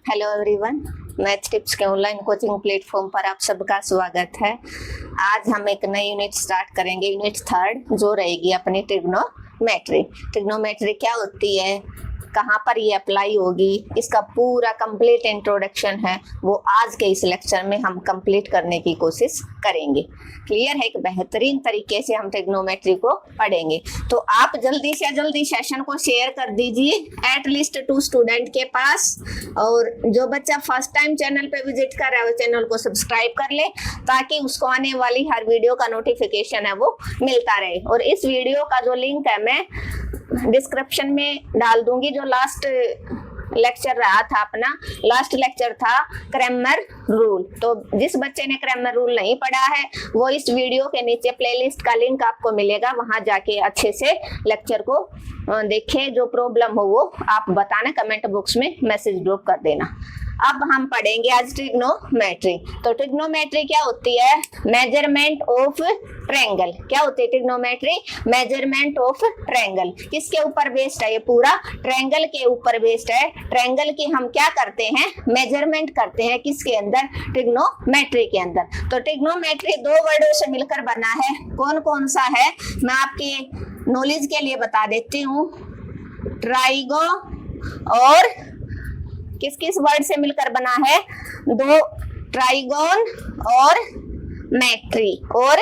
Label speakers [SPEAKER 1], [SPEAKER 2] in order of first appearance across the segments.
[SPEAKER 1] Hello everyone, math tips के online coaching platform पर आप सबका स्वागत है। आज हम एक नई यूनिट स्टार्ट करेंगे, यूनिट 3 जो रहेगी अपनी ट्रिग्नोमेट्री। ट्रिग्नोमेट्री क्या होती है, कहाँ पर ये अप्लाई होगी, इसका पूरा कंप्लीट इंट्रोडक्शन है, वो आज के इस लेक्चर में हम कंप्लीट करने की कोशिश करेंगे। क्लियर है, एक बेहतरीन तरीके से हम ट्रिग्नोमेट्री को पढ़ेंगे। तो आप जल्दी से जल्दी सेशन को शेयर कर दीजिए एटलीस्ट 2 स्टूडेंट के पास, और जो बच्चा फर्स्ट टाइम चैनल पे विजिट कर रहा है वो चैनल को सब्सक्राइब कर ले, ताकि उसको आने वाली हर वीडियो का नोटिफिकेशन है वो मिलता रहे। और इस वीडियो का जो लिंक है मैं डिस्क्रिप्शन में डाल दूंगी। जो लास्ट लेक्चर रहा था अपना, लास्ट लेक्चर था क्रैमर रूल। तो जिस बच्चे ने क्रैमर रूल नहीं पढ़ा है वो इस वीडियो के नीचे प्लेलिस्ट का लिंक आपको मिलेगा, वहां जाके अच्छे से लेक्चर को देखें। जो प्रॉब्लम हो वो आप बताना, कमेंट बॉक्स में मैसेज ड्रॉप कर देना। अब हम पढ़ेंगे आज ट्रिग्नोमेट्री। तो ट्रिग्नोमेट्री क्या होती है? Measurement of triangle. क्या होती है ट्रिग्नोमेट्री? Measurement of triangle. किसके ऊपर बेस्ड है ये? पूरा ट्रायंगल के ऊपर बेस्ड है। ट्रायंगल की हम क्या करते हैं? मेजरमेंट करते हैं। किसके अंदर? ट्रिग्नोमेट्री के अंदर। तो ट्रिग्नोमेट्री 2 वर्डों से मिलकर बना है। कौन कौन सा है मैं आपके नॉलेज के लिए बता देती हूँ। ट्राइगो और किस किस वर्ड से मिलकर बना है? 2 ट्राइगोन और मेट्री और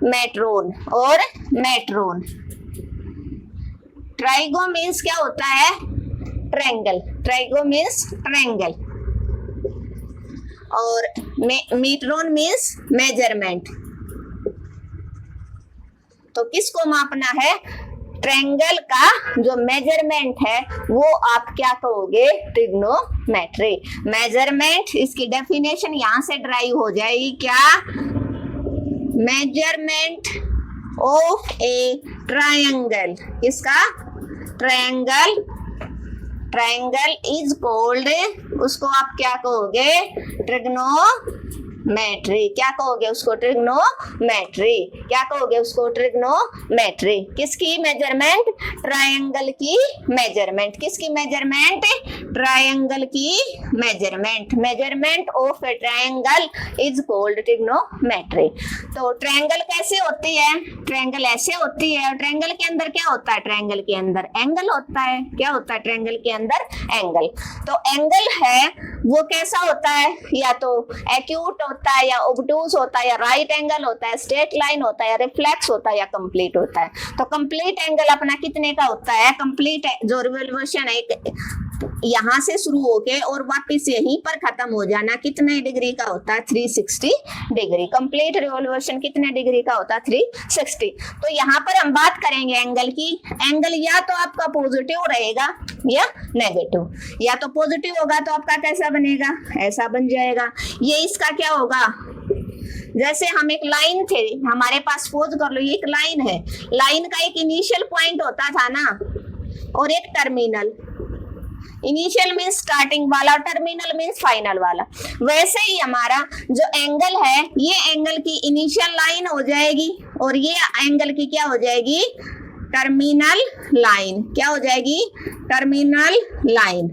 [SPEAKER 1] मेट्रोन और मेट्रोन। ट्राइगो मीन्स क्या होता है? ट्रायंगल। ट्राइगो मीन्स ट्रायंगल और मेट्रोन मीन्स मेजरमेंट। तो किसको मापना है? ट्रायंगल का जो मेजरमेंट है वो आप क्या कहोगे? ट्रिग्नोमेट्री। मेजरमेंट, इसकी डेफिनेशन यहां से ड्राइव हो जाएगी। क्या? Measurement of A triangle. किसका? ट्रायंगल। ट्रायंगल इज कॉल्ड, उसको आप क्या कहोगे? ट्रिग्नोमेट्री। क्या कहोगे उसको? ट्रिग्नोमेट्री। क्या कहोगे उसको? ट्रिग्नोमेट्री। किसकी मेजरमेंट? ट्रायंगल की मेजरमेंट। किसकी मेजरमेंट? ट्रायंगल की measurement. Measurement of A triangle is called trigonometry. तो ट्रायंगल कैसे होती है? ट्रायंगल ऐसे होती है। और ट्रायंगल के अंदर क्या होता है? ट्रायंगल के अंदर एंगल होता है। क्या होता है ट्रायंगल के अंदर? एंगल। तो एंगल है वो कैसा होता है? या तो एक्यूट होता है, या ओब्टूस होता है, या राइट एंगल होता है, स्ट्रेट लाइन होता है, या रिफ्लेक्स होता है, या कंप्लीट होता है। तो कंप्लीट एंगल अपना कितने का होता है? कंप्लीट जो रिवोल्यूशन है यहाँ से शुरू होके और वापस यहीं पर खत्म हो जाना, कितने डिग्री का होता है? 360 डिग्री। कंप्लीट रिवोल्यूशन कितने डिग्री का होता है? 360। तो यहाँ पर हम बात करेंगे एंगल की। एंगल या तो आपका पॉजिटिव रहेगा या नेगेटिव। या तो पॉजिटिव होगा तो आपका कैसा बनेगा? ऐसा बन जाएगा। ये इसका क्या होगा? जैसे हम एक लाइन थे हमारे पास, पोज कर लो, ये एक लाइन है। लाइन का एक इनिशियल पॉइंट होता था ना, और एक टर्मिनल। इनिशियल मीन्स स्टार्टिंग वाला, टर्मिनल मीन्स फाइनल वाला। वैसे ही हमारा जो एंगल है, ये एंगल की इनिशियल लाइन हो जाएगी और ये एंगल की क्या हो जाएगी? Terminal line. क्या हो जाएगी? टर्मिनल लाइन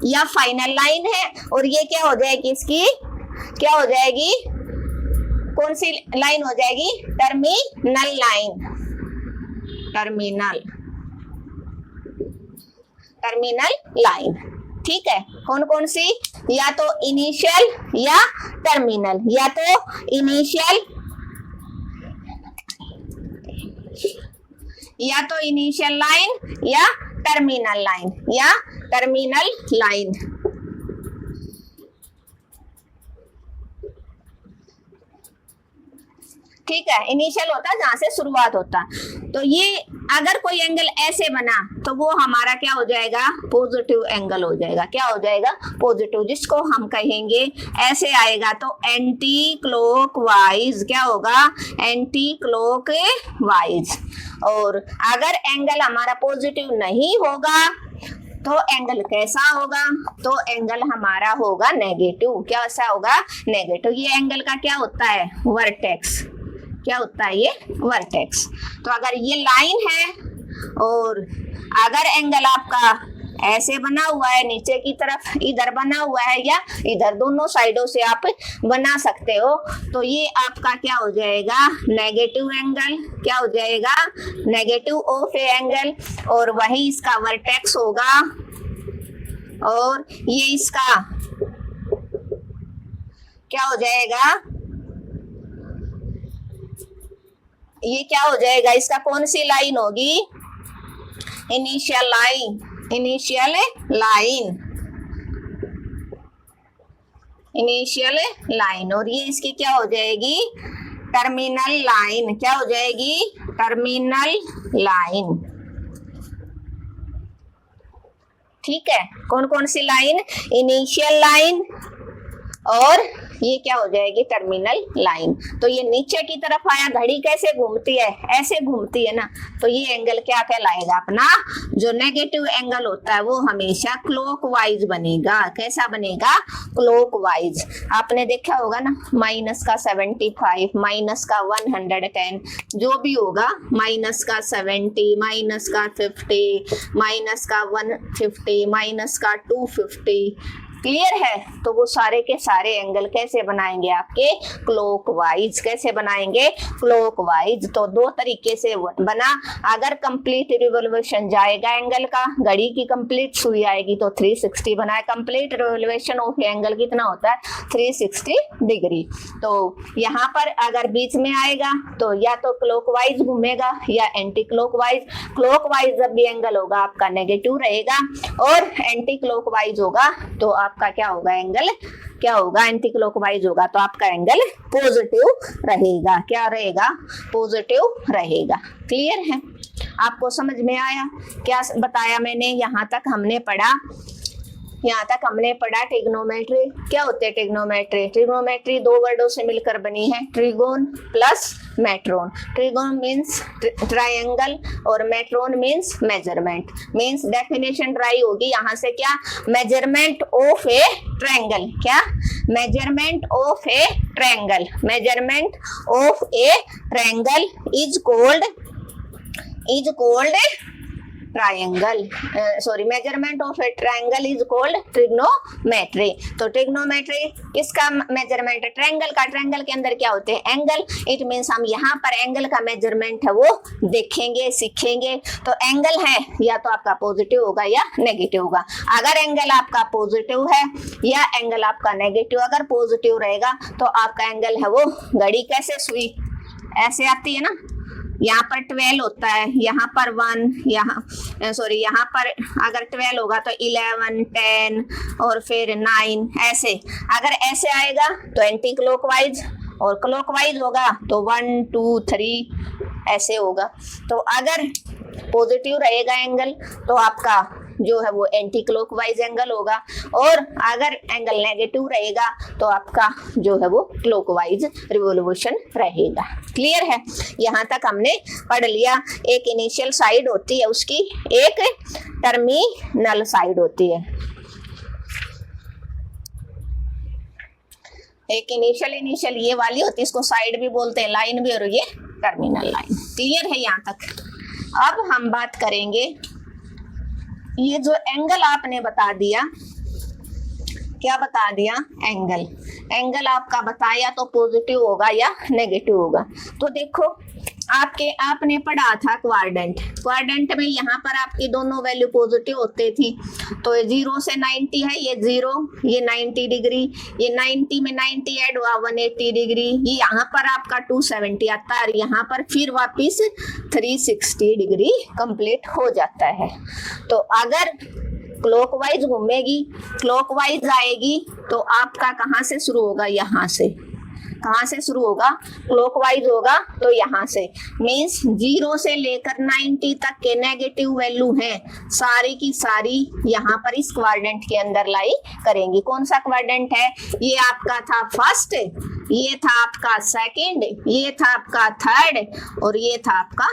[SPEAKER 1] या फाइनल लाइन है। और ये क्या हो जाएगी? इसकी क्या हो जाएगी? कौन सी लाइन हो जाएगी? Terminal line. Terminal line. ठीक है। कौन कौन सी? या तो इनिशियल या टर्मिनल, या तो इनिशियल लाइन या टर्मिनल लाइन या टर्मिनल लाइन। ठीक है। इनिशियल होता है जहां से शुरुआत होता। तो ये अगर कोई एंगल ऐसे बना तो वो हमारा क्या हो जाएगा? पॉजिटिव एंगल हो जाएगा। क्या हो जाएगा? पॉजिटिव। जिसको हम कहेंगे ऐसे आएगा तो एंटी क्लॉकवाइज। क्या होगा? Anti clockwise. और अगर एंगल हमारा पॉजिटिव नहीं होगा तो एंगल कैसा होगा? तो एंगल हमारा होगा नेगेटिव। क्या ऐसा होगा? नेगेटिव। ये एंगल का क्या होता है? वर्टेक्स। क्या होता है? ये वर्टेक्स। तो अगर ये लाइन है और अगर एंगल आपका ऐसे बना हुआ है नीचे की तरफ, इधर बना हुआ है या इधर, दोनों साइडों से आप बना सकते हो। तो ये आपका क्या हो जाएगा, नेगेटिव एंगल, क्या हो जाएगा, नेगेटिव ऑफ ए एंगल, और वही इसका वर्टेक्स होगा, और ये इसका क्या हो जाएगा, ये क्या हो जाएगा, इसका कौन सी लाइन होगी, initial line, initial line, initial line, और ये इसकी क्या हो जाएगी, टर्मिनल लाइन, क्या हो जाएगी, टर्मिनल लाइन। ठीक है, कौन कौन सी लाइन, इनिशियल लाइन, और ये क्या हो जाएगी, टर्मिनल लाइन। तो ये नीचे की तरफ आया, घड़ी कैसे घूमती है, ऐसे घूमती है ना, तो ये एंगल क्या कहलाएगा, अपना जो नेगेटिव एंगल होता है वो हमेशा क्लॉकवाइज बनेगा। कैसा बनेगा, क्लॉकवाइज। आपने देखा होगा ना, माइनस का 75, माइनस का 110, जो भी होगा, माइनस का 70, माइनस का 50, माइनस का 150, माइनस का 250, क्लियर है। तो वो सारे के सारे एंगल कैसे बनाएंगे, आपके क्लॉकवाइज। कैसे बनाएंगे, क्लॉकवाइज। तो दो तरीके से बना, अगर कंप्लीट रिवोल्यूशन जाएगा एंगल का, घड़ी की कंप्लीट सुई आएगी तो 360 बनाए। कंप्लीट रिवोल्यूशन ऑफ एंगल कितना होता है, 360 डिग्री। तो यहाँ पर अगर बीच में आएगा तो या तो क्लॉकवाइज घूमेगा या एंटी क्लॉकवाइज। क्लॉकवाइज जब भी एंगल होगा आपका नेगेटिव रहेगा, और एंटी क्लॉकवाइज होगा तो आपका क्या होगा, एंगल क्या होगा, एंटी क्लॉकवाइज होगा तो आपका एंगल पॉजिटिव रहेगा। क्या रहेगा, पॉजिटिव रहेगा। क्लियर है, आपको समझ में आया क्या बताया मैंने। यहाँ तक हमने पढ़ा, यहाँ तक हमने पढ़ा ट्रिग्नोमेट्री। क्या होते हैं ट्रिग्नोमेट्री, ट्रिग्नोमेट्री दो वर्डों से मिलकर बनी है, ट्रिगोन प्लस मेट्रोन। ट्रिगोन मीन्स ट्रायंगल और matron means measurement. Means definition dry होगी यहाँ से, क्या, मेजरमेंट ऑफ ए ट्रायंगल। क्या, measurement of A triangle, measurement of A triangle is called triangle, sorry, measurement of A triangle is called trigonometry. तो trigonometry किसका measurement है, triangle का। Triangle के अंदर क्या होते हैं, एंगल। इट मीन्स हम यहाँ पर एंगल का मेजरमेंट है वो देखेंगे, सीखेंगे। तो एंगल है या तो आपका पॉजिटिव होगा या नेगेटिव होगा। अगर एंगल आपका पॉजिटिव है या एंगल आपका नेगेटिव, अगर पॉजिटिव रहेगा तो आपका एंगल है वो, घड़ी कैसे सुई ऐसे आती है ना, यहाँ पर 12 होता है, यहाँ पर 1, यहाँ पर अगर 12 होगा तो 11, 10 और फिर 9, ऐसे। अगर ऐसे आएगा तो एंटी क्लॉकवाइज, और क्लॉकवाइज होगा तो 1, 2, 3 ऐसे होगा। तो अगर पॉजिटिव रहेगा एंगल तो आपका जो है वो एंटी क्लॉकवाइज एंगल होगा, और अगर एंगल नेगेटिव रहेगा तो आपका जो है वो क्लॉकवाइज रिवोल्यूशन रहेगा। क्लियर है, यहाँ तक हमने पढ़ लिया। एक इनिशियल साइड होती है उसकी, एक टर्मिनल साइड होती है। एक इनिशियल ये वाली होती है, इसको साइड भी बोलते हैं, लाइन भी, और ये टर्मिनल लाइन। क्लियर है यहाँ तक। अब हम बात करेंगे, ये जो एंगल आपने बता दिया, क्या बता दिया, एंगल आपका बताया तो पॉजिटिव होगा या नेगेटिव होगा। तो देखो आपने पढ़ा था क्वाड्रेंट में यहाँ पर आपकी दोनों वैल्यू पॉजिटिव होती थी। तो 0 से 90 है, ये 0, ये 90 डिग्री, ये 90 में 90 ऐड हुआ 180 डिग्री, ये यहाँ पर आपका 270 आता है, और यहाँ पर फिर वापिस 360 डिग्री कंप्लीट हो जाता है। तो अगर क्लॉकवाइज घूमेगी, क्लॉकवाइज आएगी तो आपका कहाँ से शुरू होगा, यहाँ से। कहाँ से शुरू होगा, क्लॉकवाइज होगा तो यहाँ से। मीन्स 0 से लेकर 90 तक के नेगेटिव वैल्यू हैं, सारी की सारी यहाँ पर इस क्वाड्रेंट के अंदर लाई करेंगी। कौन सा क्वाड्रेंट है, ये आपका था फर्स्ट, ये था आपका सेकंड, ये था आपका थर्ड, और ये था आपका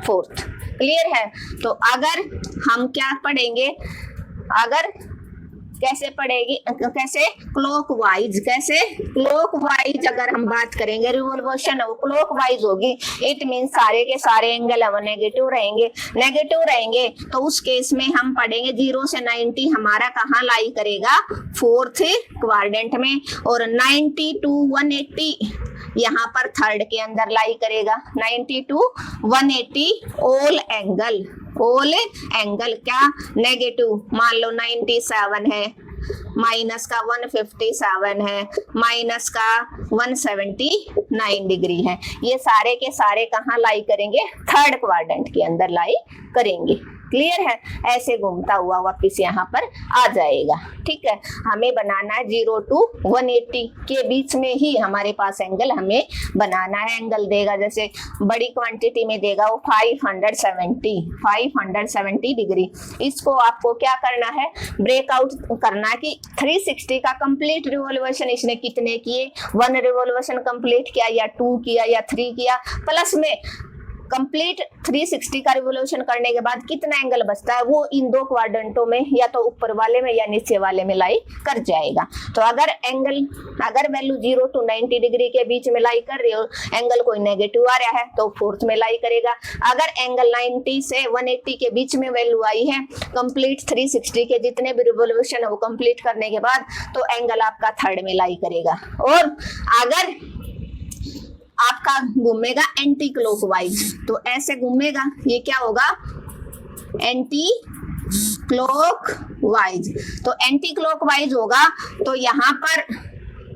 [SPEAKER 1] फोर्थ। क्लियर है। तो अगर हम क्या पढ़ेंगे, अगर कैसे पड़ेगी, कैसे क्लॉकवाइज, कैसे क्लॉकवाइज अगर हम बात करेंगे रिवॉल्यूशन वो क्लॉकवाइज होगी। इट मीन सारे के सारे एंगल हम नेगेटिव रहेंगे तो उस केस में हम पढ़ेंगे 0 से 90 हमारा कहाँ लाई करेगा, फोर्थ क्वाड्रेंट में, और 90 to 180 यहाँ पर थर्ड के अंदर लाई करेगा। 90 to 180 ऑल एंगल क्या नेगेटिव, मान लो 97 है, माइनस का 157 है, माइनस का 179 डिग्री है, ये सारे के सारे कहाँ लाई करेंगे, थर्ड क्वाड्रेंट के अंदर लाई करेंगे। क्लियर है, ऐसे घूमता हुआ वापिस यहाँ पर आ जाएगा। ठीक है, हमें बनाना है 0 to 180 के बीच में ही हमारे पास एंगल हमें बनाना है। एंगल देगा जैसे बड़ी क्वांटिटी में देगा वो 570 डिग्री। इसको आपको क्या करना है, ब्रेकआउट करना कि 360 का कंप्लीट रिवॉल्यूशन इसने कितने किए, 1 रिवॉल्यूशन कंप्लीट किया या 2 किया या 3 किया, प्लस में कंप्लीट 360 का रिवॉल्यूशन करने के बाद कितना एंगल बचता है वो इन दो क्वाड्रेंटों में या तो ऊपर वाले में या नीचे वाले में लाई कर जाएगा। तो अगर वैल्यू 0 to 90 डिग्री के बीच में लाई कर रही हो, एंगल कोई नेगेटिव आ रहा है तो फोर्थ में लाई करेगा। अगर एंगल 90 से 180 के बीच में वैल्यू आई है कंप्लीट 360 के जितने भी रिवॉल्यूशन है वो कंप्लीट करने के बाद, तो एंगल आपका थर्ड में लाई करेगा। और अगर आपका घूमेगा एंटी क्लॉकवाइज, तो ऐसे घूमेगा, ये क्या होगा, एंटी क्लॉकवाइज। तो एंटी क्लॉकवाइज होगा तो यहाँ पर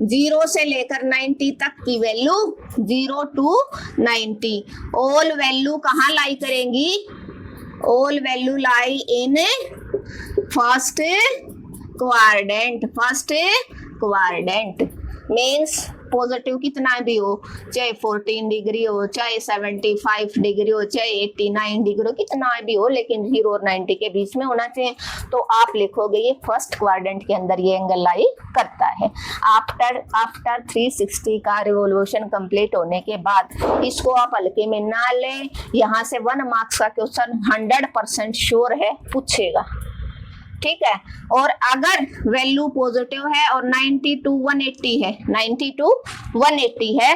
[SPEAKER 1] 0 से लेकर 90 तक की वैल्यू 0 to 90 ऑल वैल्यू कहाँ लाई करेंगी, all value lie in first quadrant means positive कितना भी हो, चाहे 14 डिग्री हो, चाहे 75 डिग्री हो, चाहे 89 डिग्री हो, कितना भी हो, लेकिन 0 और 90 के बीच में होना चाहिए। तो आप लिखोगे ये फर्स्ट क्वाड्रेंट के अंदर ये एंगल लाई करता है। आफ्टर 360 का रिवॉल्यूशन कंप्लीट होने के बाद इसको आप हल्के में ना लें, यहाँ से 1 मार्क्स का क्वेश्चन 100% श्योर है पूछेगा। ठीक है, और अगर वैल्यू पॉजिटिव है और 90 to 180 है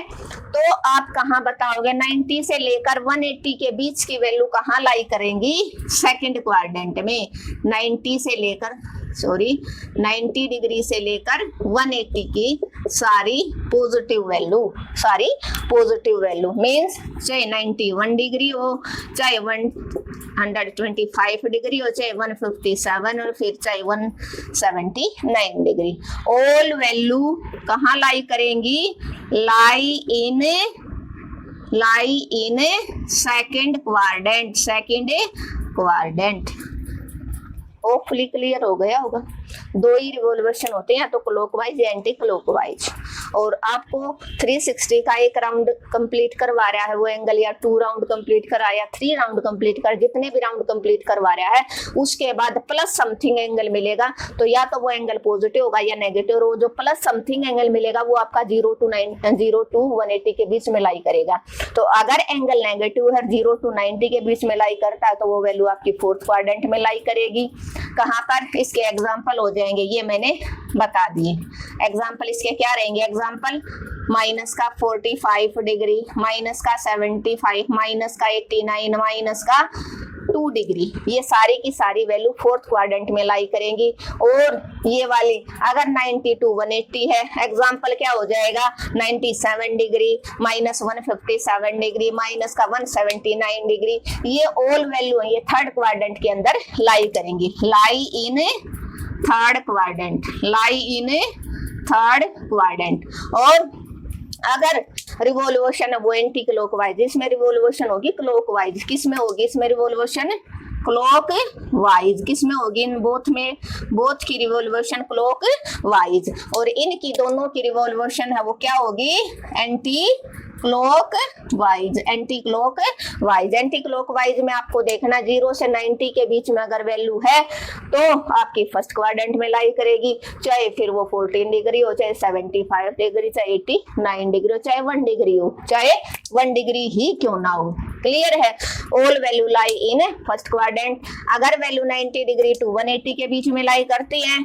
[SPEAKER 1] तो आप कहाँ बताओगे, 90 से लेकर 180 के बीच की वैल्यू कहाँ लाई करेंगी, सेकंड क्वाड्रेंट में। 90 डिग्री से लेकर 180 की सारी पॉजिटिव वैल्यू मीन्स चाहे 91 डिग्री हो, चाहे 125 डिग्री हो, चाहे 157 और फिर चाहे 179 डिग्री, ऑल वैल्यू कहाँ लाई करेंगी, lie in second quadrant. Hopefully clear हो गया होगा। 2 ही रिवॉल्यूशन होते हैं, या तो क्लॉकवाइज या एंटी क्लॉकवाइज। और आपको 360 का 1 राउंड कंप्लीट करवा रहा है वो एंगल, या 2 राउंड कंप्लीट करा या 3 राउंड कंप्लीट कर, जितने भी राउंड कंप्लीट करवा रहा है उसके बाद प्लस समथिंग एंगल मिलेगा, तो या तो वो एंगल पॉजिटिव होगा या नेगेटिव हो। जो प्लस समथिंग एंगल मिलेगा वो आपका 0 to 180 के बीच में लाई करेगा। तो अगर एंगल नेगेटिव है 0 to 90 के बीच में लाई करता है तो वो वैल्यू आपकी फोर्थ क्वाड्रेंट में लाई करेगी। कहाँ पर, इसके एग्जाम्पल हो जाएंगे, ये मैंने बता दिए। एग्जाम्पल इसके क्या रहेंगे, एग्जाम्पल माइनस का 45 डिग्री, माइनस का 75, माइनस का 89, माइनस का 2 डिग्री, ये सारी की सारी वैल्यू फोर्थ क्वाड्रेंट में लाई करेंगी। और ये वाली अगर 90 to 180 है, एग्जाम्पल क्या हो जाएगा, 97 डिग्री, माइनस 157 डिग्री, माइनस का 179 डिग्री, ये ऑल वैल्यू है, ये थर्ड क्वाड्रेंट के अंदर लाई करेंगी, लाई इन थर्ड क्वाड्रेंट। और अगर रिवॉल्यूशन है वो एंटी क्लॉकवाइज, इसमें रिवॉल्यूशन होगी क्लॉकवाइज, किसमें होगी इसमें रिवॉल्यूशन, क्लॉकवाइज, किसमें होगी, इन बोथ की रिवॉल्यूशन क्लॉकवाइज, और इनकी दोनों की रिवॉल्यूशन है वो क्या होगी, एंटी क्लॉकवाइज में आपको देखना 0 से 90 के बीच में अगर वैल्यू है तो आपकी फर्स्ट क्वाड्रेंट में लाई करेगी, चाहे फिर वो 14 डिग्री हो, चाहे 75 डिग्री, चाहे 89 डिग्री हो, चाहे 1 डिग्री हो, चाहे 1 डिग्री ही क्यों ना हो। क्लियर है। All value lie in first quadrant, अगर वैल्यू 90 डिग्री टू 180 के बीच में लाई करती है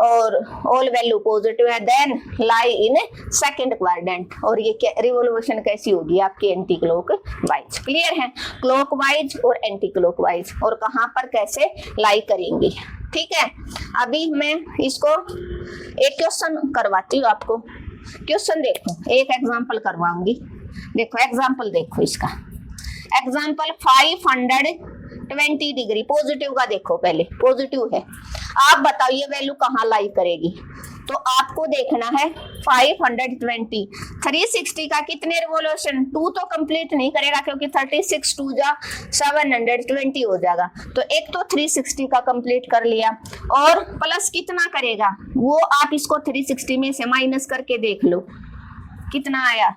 [SPEAKER 1] और ऑल वैल्यू पॉजिटिव है then lie in second quadrant. और ये रिवॉल्यूशन कैसी होगी आपकी एंटी क्लॉक वाइज। क्लियर है, क्लॉक वाइज और एंटी क्लॉक वाइज और कहां पर कैसे लाई करेंगी। ठीक है, अभी मैं इसको एक क्वेश्चन करवाती हूँ आपको। क्वेश्चन देखो, एक एग्जांपल करवाऊंगी। देखो एग्जांपल देखो इसका, एग्जांपल 520 डिग्री पॉजिटिव का देखो, पहले पॉजिटिव है। आप बताओ ये वैल्यू कहाँ लाई करेगी। तो आपको देखना है 520, 360 का कितने रिवॉल्यूशन, 2 तो कंप्लीट नहीं करेगा क्योंकि 36 2 जा 720 हो जाएगा। तो एक तो 360 का कंप्लीट कर लिया और प्लस कितना करेगा वो आप इसको 360 में से माइनस करके देख लो कितना आया।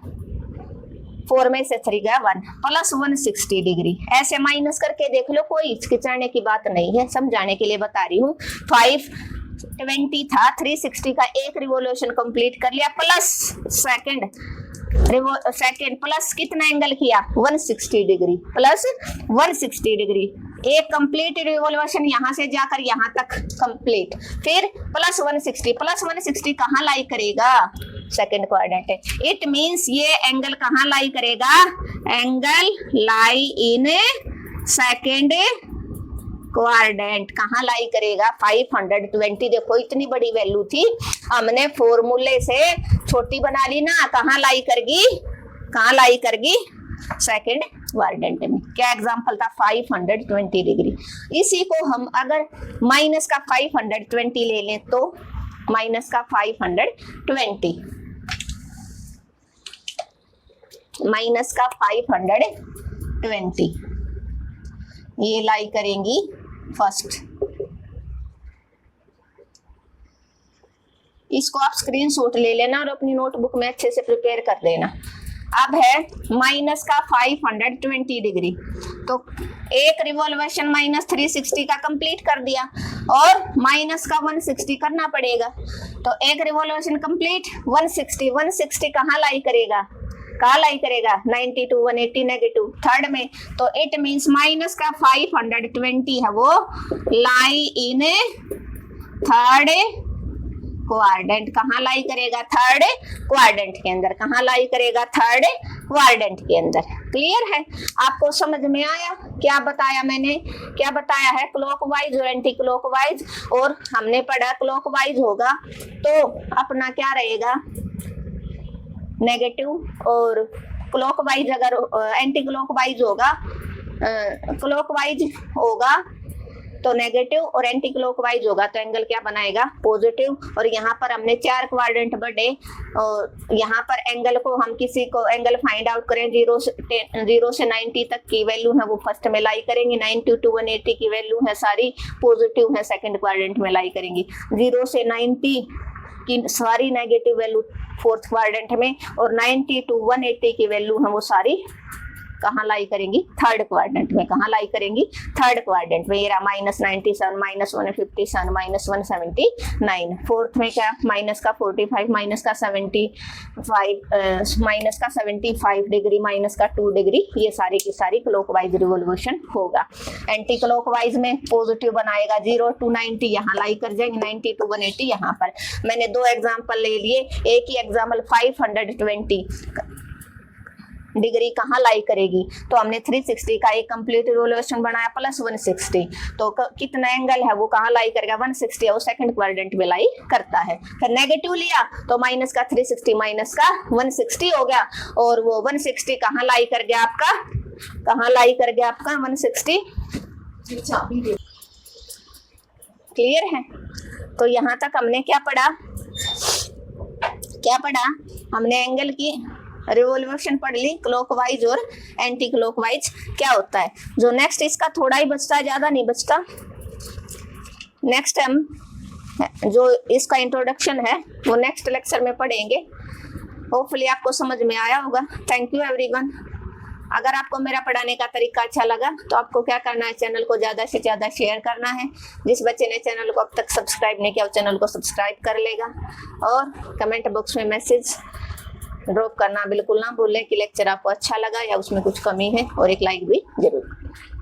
[SPEAKER 1] 4 में से 3 गया 1 प्लस 160 डिग्री, ऐसे माइनस करके देख लो, कोई हिचकिचाने की बात नहीं है, समझाने के लिए बता रही हूँ। 520 था, 360 का एक रिवॉल्यूशन कंप्लीट कर लिया प्लस सेकंड प्लस कितना एंगल किया 160 डिग्री प्लस 160 डिग्री, एक कंप्लीट रिवॉल्यूशन यहां से जाकर यहां तक कंप्लीट, फिर प्लस 160 कहां लाई करेगा सेकंड क्वाड्रेंट है। इट मींस ये एंगल कहां लाई करेगा, angle lie in second quadrant. कहां लाई करेगा 520। देखो इतनी बड़ी वैल्यू थी, हमने फॉर्मूले से छोटी बना ली ना, कहां लाई करगी सेकंड क्वाड्रेंट में। क्या एग्जांपल था 520 डिग्री। इसी को हम अगर माइनस का 520 ले लें तो माइनस का 520 माइनस का 520 ये लाई करेंगी फर्स्ट। इसको आप स्क्रीनशॉट ले लेना और अपनी नोटबुक में अच्छे से प्रिपेयर कर लेना। अब है माइनस का 520 डिग्री, तो एक रिवॉल्यूशन माइनस 360 का कंप्लीट कर दिया और माइनस का 160 करना पड़ेगा। तो एक रिवॉल्यूशन कंप्लीट 160 कहाँ लाई करेगा 90 to 180 नेगेटिव थर्ड में। तो इट मींस माइनस का 520 है वो लाई इन थर्ड क्वाड्रेंट। कहाँ लाई करेगा थर्ड क्वाड्रेंट के अंदर, कहाँ लाई करेगा थर्ड क्वाड्रेंट के अंदर। क्लियर है, आपको समझ में आया क्या बताया मैंने, क्या बताया है क्लॉकवाइज और एंटी क्लॉकवाइज। और हमने पढ़ा क्लॉकवाइज होगा तो अपना क्या रहेगा नेगेटिव, और क्लॉकवाइज अगर एंटी क्लॉकवाइज होगा क्लॉकवाइज होगा तो नेगेटिव और एंटी क्लॉकवाइज होगा तो एंगल क्या बनाएगा पॉजिटिव। और यहाँ पर हमने 4 क्वाड्रेंट बढ़े और यहाँ पर एंगल को हम किसी को एंगल फाइंड आउट करें 0 से 90 तक की वैल्यू है वो फर्स्ट में लाई करेंगे, 90 to 180 की वैल्यू है सारी पॉजिटिव है सेकंड क्वाड्रेंट में लाई करेंगी, 0 से 90 की सारी नेगेटिव वैल्यू फोर्थ क्वाड्रेंट में, और 90 to 180 की वैल्यू है वो सारी कहाँ लाई करेंगी थर्ड क्वाड्रेंट में। कहाँ लाई करेंगी थर्ड क्वाड्रेंट में। ये रहा -97 -157 -179। फोर्थ में क्या माइनस का 45 माइनस का 75 डिग्री माइनस का 2 डिग्री, ये सारी की सारी क्लॉकवाइज रिवॉल्यूशन होगा। एंटी क्लॉकवाइज में पॉजिटिव बनाएगा 0 to 90 यहाँ लाई कर जाएंगे, 90 to 180 यहाँ पर। मैंने 2 एग्जाम्पल ले लिए, एक ही एग्जाम्पल 520 डिग्री कहाँ लाई करेगी तो हमने 360 का एक कंप्लीट रिवॉल्यूशन बनाया प्लस 160, तो कितना एंगल है वो कहाँ लाई करेगा 160 है वो सेकंड क्वाड्रेंट में लाई करता है। फिर नेगेटिव लिया तो माइनस का 360 माइनस का 160 हो गया, और वो 160 कहाँ लाई कर गया आपका 160। क्लियर है, तो यहाँ तक हमने क्या पढ़ा हमने एंगल की रिवॉल्यूशन पढ़ ली, क्लॉकवाइज और एंटी क्लॉकवाइज क्या होता है। जो नेक्स्ट इसका थोड़ा ही बचता है, ज्यादा नहीं बचता। नेक्स्ट हम जो इसका इंट्रोडक्शन है वो नेक्स्ट लेक्चर में पढ़ेंगे। होपफुली आपको समझ में आया होगा। Thank you everyone. अगर आपको मेरा पढ़ाने का तरीका अच्छा लगा तो आपको क्या करना है, चैनल को ज़्यादा से ज़्यादा शेयर करना है। जिस बच्चे ने चैनल को अब तक सब्सक्राइब नहीं किया वो चैनल को सब्सक्राइब कर लेगा, और कमेंट बॉक्स में मैसेज ड्रॉप करना बिल्कुल ना भूलें कि लेक्चर आपको अच्छा लगा या उसमें कुछ कमी है, और एक लाइक भी जरूर करें।